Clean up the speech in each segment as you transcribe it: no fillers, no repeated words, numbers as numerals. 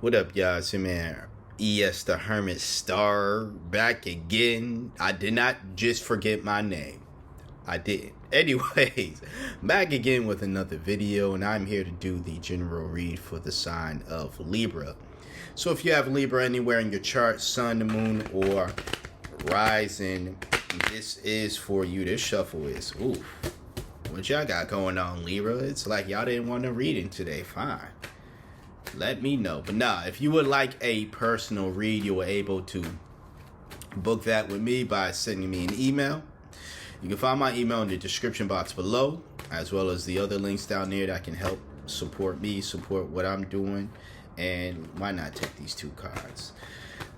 What up, y'all? It's your man, ES the Hermit Star, back again. I did not just forget my name. I didn't. Anyways, back again with another video, and I'm here to do the general read for the sign of Libra. So if you have Libra anywhere in your chart, sun, the moon, or rising, this is for you. This shuffle is, ooh, what y'all got going on, Libra? It's like y'all didn't want a reading today. Fine. Let me know. But nah, if you would like a personal read, you are able to book that with me by sending me an email. You can find my email in the description box below, as well as the other links down there that can help support me, support what I'm doing. And why not take these two cards?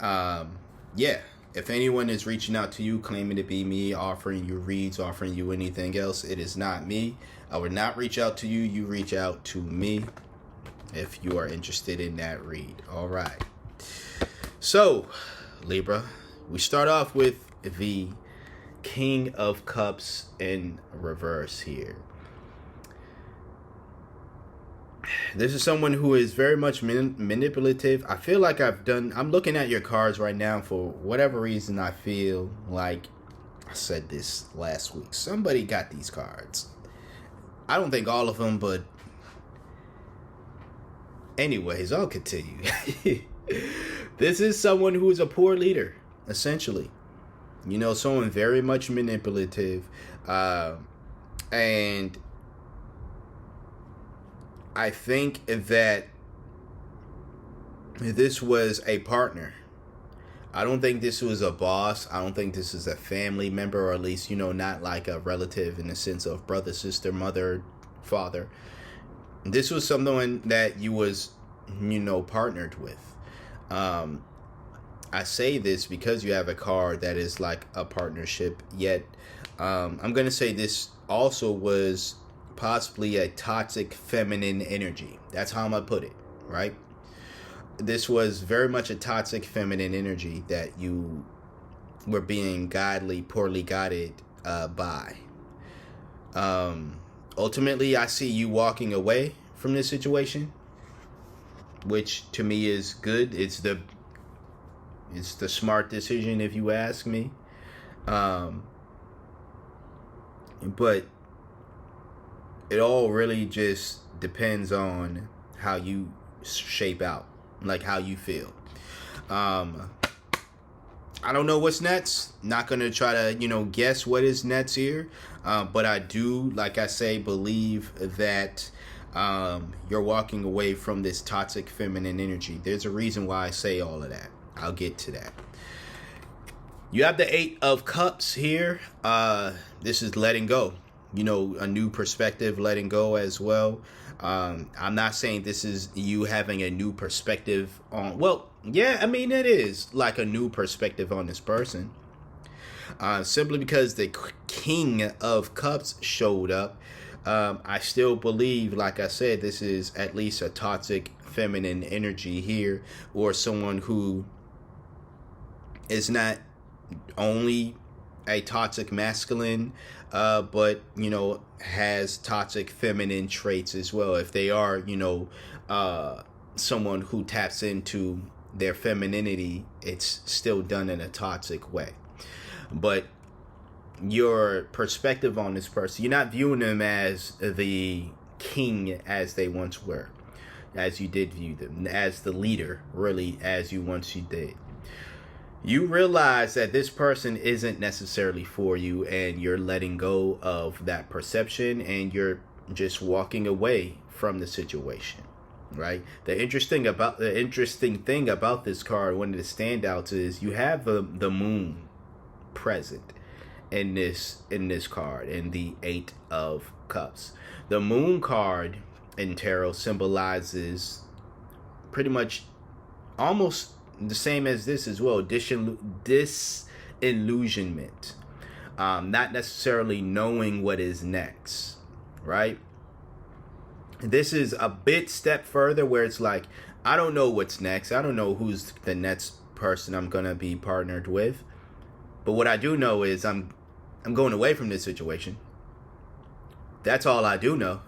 Yeah, if anyone is reaching out to you, claiming to be me, offering you reads, offering you anything else, it is not me. I would not reach out to you. You reach out to me if you are interested in that read. All right. So, Libra, we start off with the King of Cups in reverse here. This is someone who is very much manipulative. I feel like I'm looking at your cards right now for whatever reason. I feel like I said this last week. Somebody got these cards. I don't think all of them, but anyways, I'll continue. This is someone who is a poor leader, essentially. You know, someone very much manipulative. And I think that this was a partner. I don't think this was a boss. I don't think this is a family member, or at least, you know, not like a relative in the sense of brother, sister, mother, father. This was someone that you was, you know, partnered with. I say this because you have a card that is like a partnership, yet I'm going to say this also was possibly a toxic feminine energy. That's how I'm going to put it, right? This was very much a toxic feminine energy that you were being poorly guided by. Ultimately, I see you walking away from this situation, which to me is good. It's the smart decision, if you ask me. But it all really just depends on how you shape out, like how you feel. I don't know what's next. Not going to try to, you know, guess what is next here. But I do, like I say, believe that you're walking away from this toxic feminine energy. There's a reason why I say all of that. I'll get to that. You have the 8 of Cups here. This is letting go. You know, a new perspective, letting go as well. I'm not saying this is you having a new perspective on, well, yeah, I mean, it is like a new perspective on this person. Simply because the King of Cups showed up. I still believe, like I said, this is at least a toxic feminine energy here, or someone who is not only a toxic masculine, but, you know, has toxic feminine traits as well. If they are, you know, someone who taps into their femininity, it's still done in a toxic way. But your perspective on this person, you're not viewing them as the king as they once were, as you did view them, as the leader, really, as you once you did. You realize that this person isn't necessarily for you, and you're letting go of that perception, and you're just walking away from the situation, right? The interesting thing about this card, one of the standouts, is you have the moon present in this card, in the 8 of Cups. The moon card in tarot symbolizes pretty much almost the same as this as well, disillusionment, not necessarily knowing what is next, right? This is a bit step further where it's like, I don't know what's next. I don't know who's the next person I'm gonna be partnered with, but what I do know is I'm going away from this situation. That's all I do know.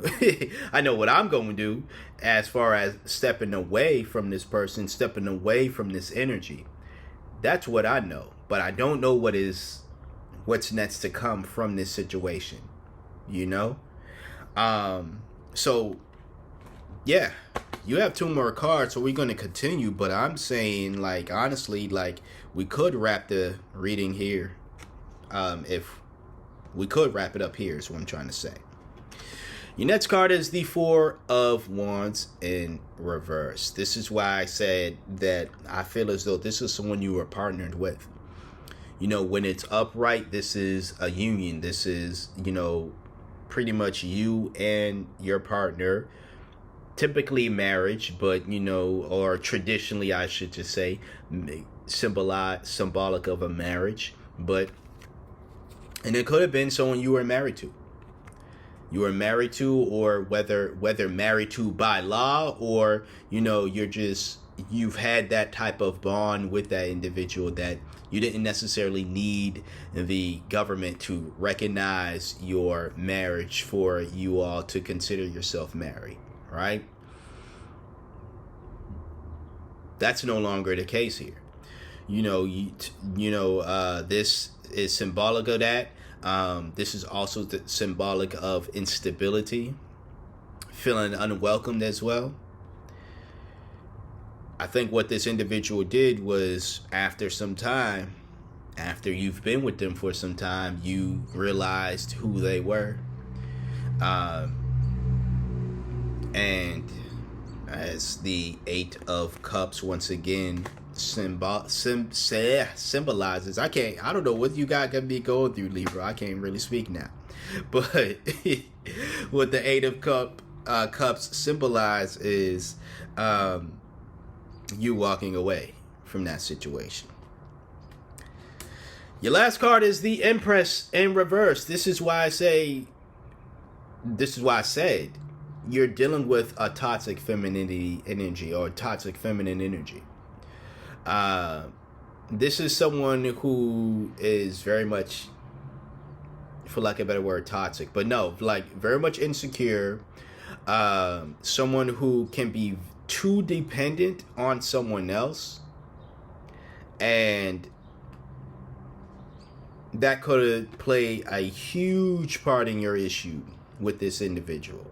I know what I'm going to do as far as stepping away from this person, stepping away from this energy. That's what I know. But I don't know what's next to come from this situation. You know? So yeah, you have two more cards, so we're going to continue, but I'm saying, like, honestly, like, we could wrap the reading here. If we could wrap it up here is what I'm trying to say. Your next card is the Four of Wands in reverse. This is why I said that I feel as though this is someone you are partnered with. You know, when it's upright, this is a union. This is, you know, pretty much you and your partner. Typically marriage, but, you know, or traditionally, I should just say, symbolic of a marriage. But, and it could have been someone you were married to. You were married to, or whether married to by law, or, you know, you've had that type of bond with that individual that you didn't necessarily need the government to recognize your marriage for you all to consider yourself married, right? That's no longer the case here. You know, this is symbolic of that. This is also symbolic of instability, feeling unwelcomed as well. I think what this individual did was, after some time, after you've been with them for some time, you realized who they were. And as the Eight of Cups once again symbolizes, I don't know what you got to be going through, Libra. I can't really speak now. But what the Eight of Cups symbolize is you walking away from that situation. Your last card is the Empress in reverse. This is why I said you're dealing with a toxic femininity energy, or toxic feminine energy. This is someone who is very much, for lack of a better word, toxic, but no, like very much insecure. Someone who can be too dependent on someone else, and that could play a huge part in your issue with this individual.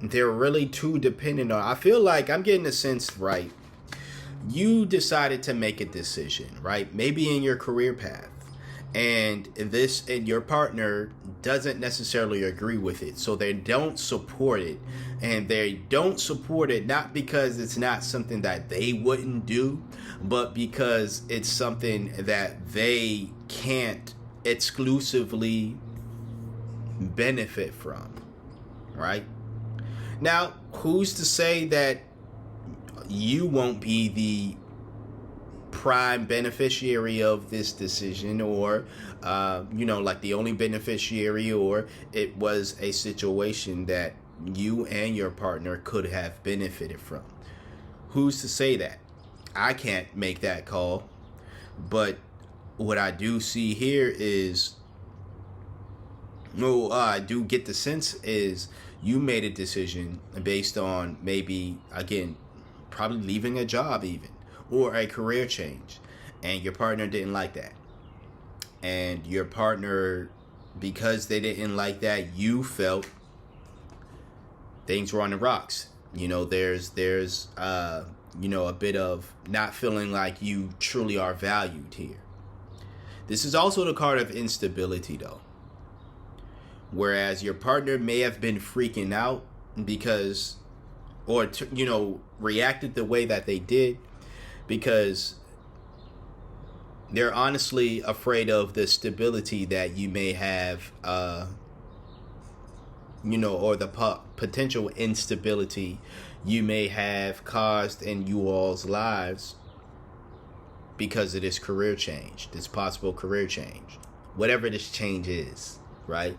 They're really too dependent on. I feel like I'm getting a sense, right? You decided to make a decision, right? Maybe in your career path, and your partner doesn't necessarily agree with it, so they don't support it. And they don't support it not because it's not something that they wouldn't do, but because it's something that they can't exclusively benefit from, right? Now, who's to say that you won't be the prime beneficiary of this decision, or like the only beneficiary, or it was a situation that you and your partner could have benefited from? Who's to say that? I can't make that call, but what I do see here is, I do get the sense is you made a decision based on maybe, again, probably leaving a job even, or a career change, and your partner didn't like that. And your partner, because they didn't like that, you felt things were on the rocks. You know, there's a bit of not feeling like you truly are valued here. This is also the card of instability, though. Whereas your partner may have been freaking out because, or reacted the way that they did because they're honestly afraid of the stability that you may have, or the potential instability you may have caused in you all's lives because of this career change, this possible career change, whatever this change is, right?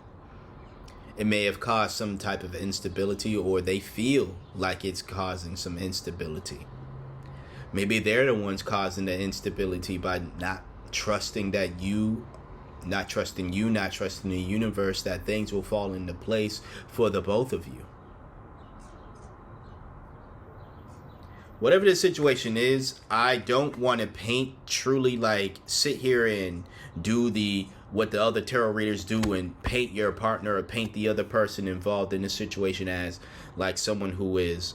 It may have caused some type of instability, or they feel like it's causing some instability. Maybe they're the ones causing the instability by not trusting that you not trusting you, not trusting the universe, that things will fall into place for the both of you. Whatever the situation is, I don't want to paint truly like sit here and do what the other tarot readers do and paint your partner or paint the other person involved in the situation as like someone who is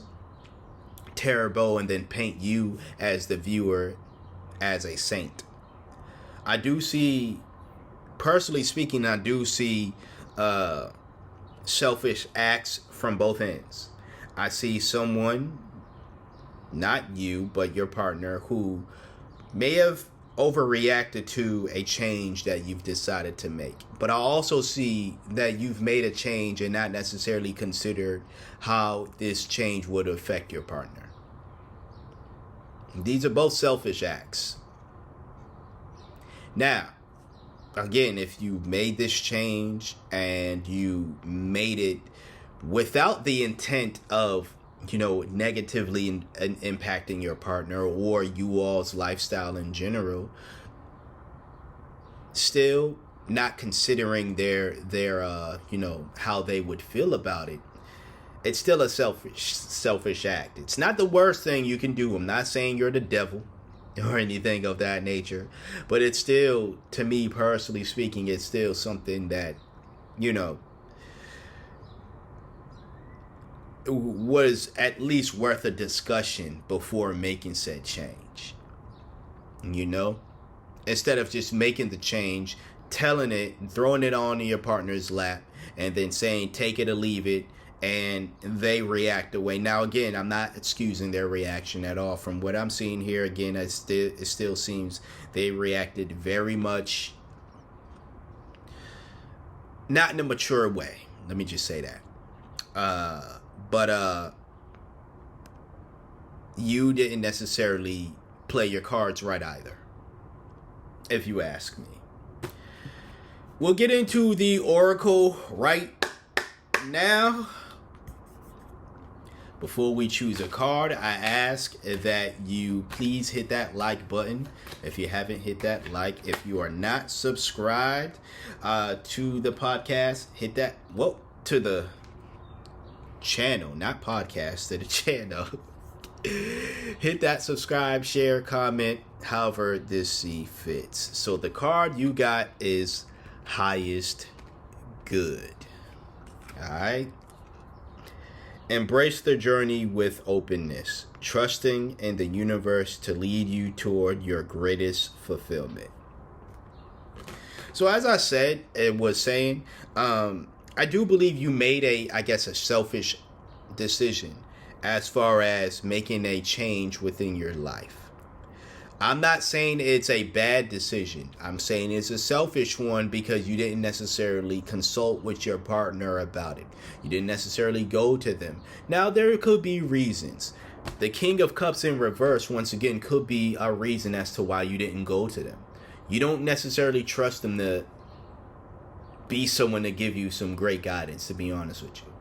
terrible, and then paint you as the viewer as a saint. I do see, personally speaking, I do see selfish acts from both ends. I see someone, not you, but your partner, who may have overreacted to a change that you've decided to make. But I also see that you've made a change and not necessarily considered how this change would affect your partner. These are both selfish acts. Now, again, if you made this change and you made it without the intent of, negatively impacting your partner or you all's lifestyle in general, still not considering their how they would feel about it, it's still a selfish act. It's not the worst thing you can do. I'm not saying you're the devil or anything of that nature, but it's still, to me personally speaking, it's still something that, was at least worth a discussion before making said change. Instead of just making the change, telling it, throwing it on your partner's lap, and then saying take it or leave it, and they react away. Now, again, I'm not excusing their reaction at all. From what I'm seeing here, again, it still seems they reacted very much not in a mature way. Let me just say that. But you didn't necessarily play your cards right either, if you ask me. We'll get into the oracle right now. Before we choose a card, I ask that you please hit that like button if you haven't hit that like. If you are not subscribed to the podcast, hit that, to the channel, not podcast, to the channel. Hit that subscribe, share, comment, however this see fits. So the card you got is highest good. All right. Embrace the journey with openness, trusting in the universe to lead you toward your greatest fulfillment. So as I said, I do believe you made a selfish decision as far as making a change within your life. I'm not saying it's a bad decision. I'm saying it's a selfish one because you didn't necessarily consult with your partner about it. You didn't necessarily go to them. Now, there could be reasons. The King of Cups in reverse, once again, could be a reason as to why you didn't go to them. You don't necessarily trust them to be someone to give you some great guidance, to be honest with you.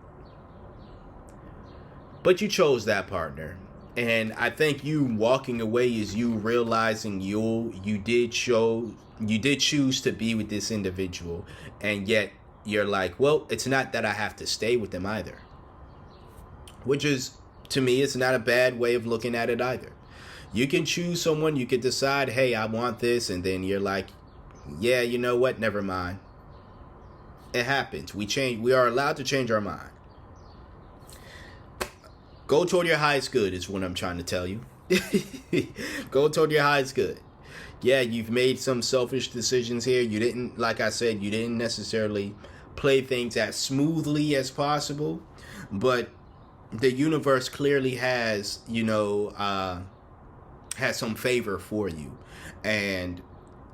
But you chose that partner. And I think you walking away is you realizing you did choose to be with this individual, and yet you're like, well, it's not that I have to stay with them either. Which is, to me, it's not a bad way of looking at it either. You can choose someone, you can decide, hey, I want this, and then you're like, yeah, you know what, never mind. It happens. We are allowed to change our mind. Go toward your highest good is what I'm trying to tell you. Go toward your highest good. Yeah, you've made some selfish decisions here. You didn't, like I said, you didn't necessarily play things as smoothly as possible. But the universe clearly has, has some favor for you. And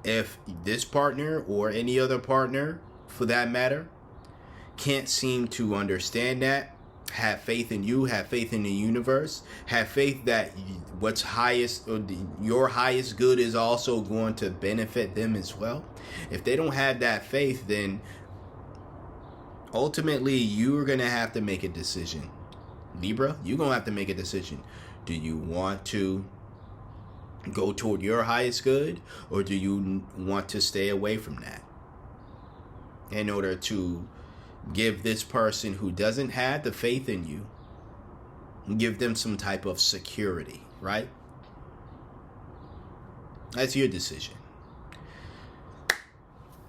if this partner or any other partner, for that matter, can't seem to understand that, have faith in you, have faith in the universe, have faith that what's highest, or your highest good is also going to benefit them as well. If they don't have that faith, then ultimately you're going to have to make a decision. Libra, you're going to have to make a decision. Do you want to go toward your highest good, or do you want to stay away from that? in order to give this person who doesn't have the faith in you, give them some type of security, right? That's your decision.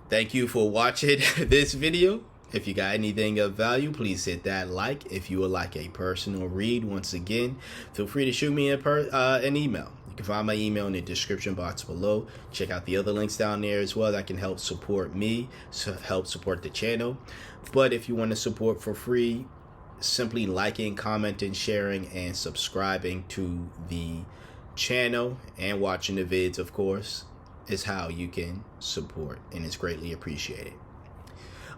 Thank you for watching this video. If you got anything of value, please hit that like. If you would like a personal read, once again, feel free to shoot me an email. You can find my email in the description box below. Check out the other links down there as well that can help support me, help support the channel. But if you want to support for free, simply liking, commenting, sharing, and subscribing to the channel and watching the vids, of course, is how you can support, and it's greatly appreciated.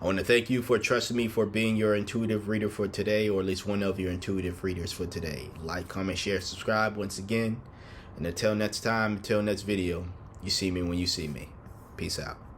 I want to thank you for trusting me for being your intuitive reader for today, or at least one of your intuitive readers for today. Like, comment, share, subscribe once again. And until next time, until next video, you see me when you see me. Peace out.